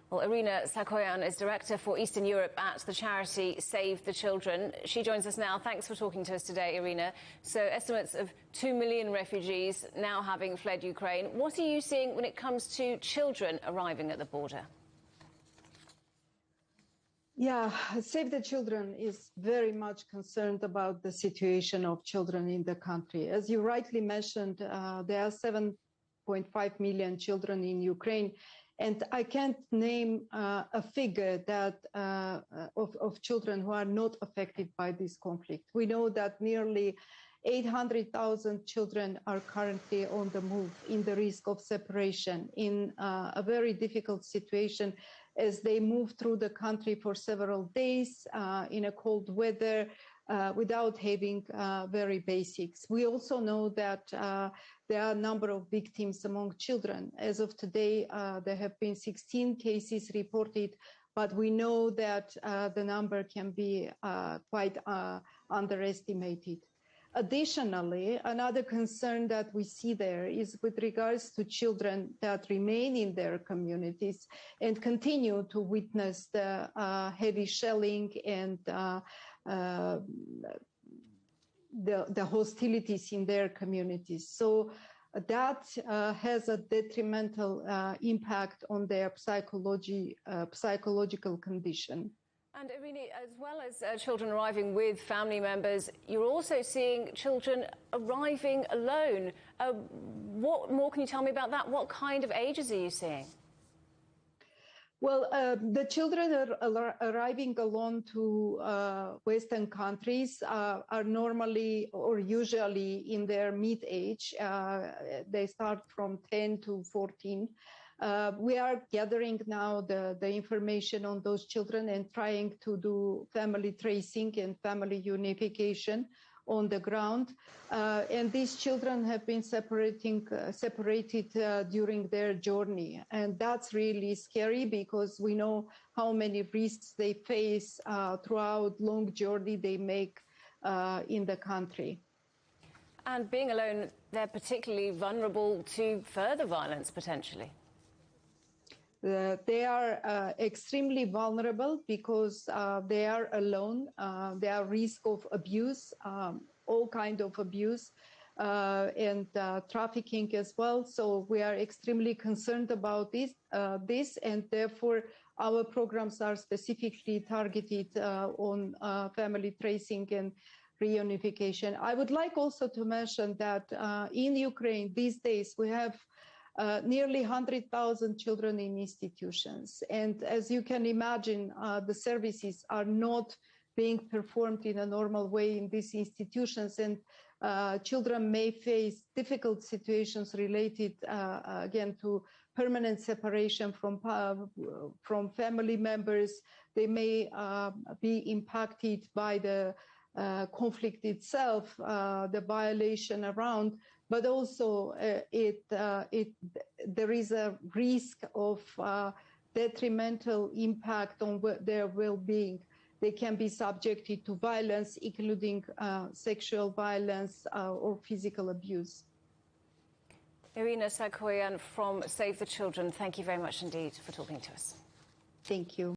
Well, Irina Saghoyan is Director for Eastern Europe at the charity Save the Children. She joins us now. Thanks for talking to us today, Irina. So estimates of 2 million refugees now having fled Ukraine. What are you seeing when it comes to children arriving at the border? Yeah, Save the Children is very much concerned about the situation of children in the country. As you rightly mentioned, there are 7.5 million children in Ukraine. And I can't name a figure that of children who are not affected by this conflict. We know that nearly 800,000 children are currently on the move, in the risk of separation, in a very difficult situation as they move through the country for several days in a cold weather without having very basics. We also know that there are a number of victims among children. As of today, there have been 16 cases reported, but we know that the number can be quite underestimated. Additionally, another concern that we see there is with regards to children that remain in their communities and continue to witness the heavy shelling and the hostilities in their communities. So that has a detrimental impact on their psychological condition. And Irina, as well as children arriving with family members, you're also seeing children arriving alone. What more can you tell me about that? What kind of ages are you seeing? Well, the children are arriving alone to Western countries are normally or usually in their mid-age. They start from 10 to 14. We are gathering now the information on those children and trying to do family tracing and family unification on the ground. And these children have been separated during their journey. And that's really scary because we know how many risks they face throughout long journey they make in the country. And being alone, they're particularly vulnerable to further violence, potentially. They are extremely vulnerable because they are alone. They are risk of abuse, all kind of abuse, and trafficking as well. So we are extremely concerned about this, and therefore our programs are specifically targeted on family tracing and reunification. I would like also to mention that in Ukraine these days we have nearly 100,000 children in institutions. And as you can imagine, the services are not being performed in a normal way in these institutions. And children may face difficult situations related, again, to permanent separation from family members. They may be impacted by the conflict itself, the violation around, but also there is a risk of detrimental impact on their well-being. They can be subjected to violence, including sexual violence or physical abuse. Irina Saghoyan from Save the Children, thank you very much indeed for talking to us. Thank you.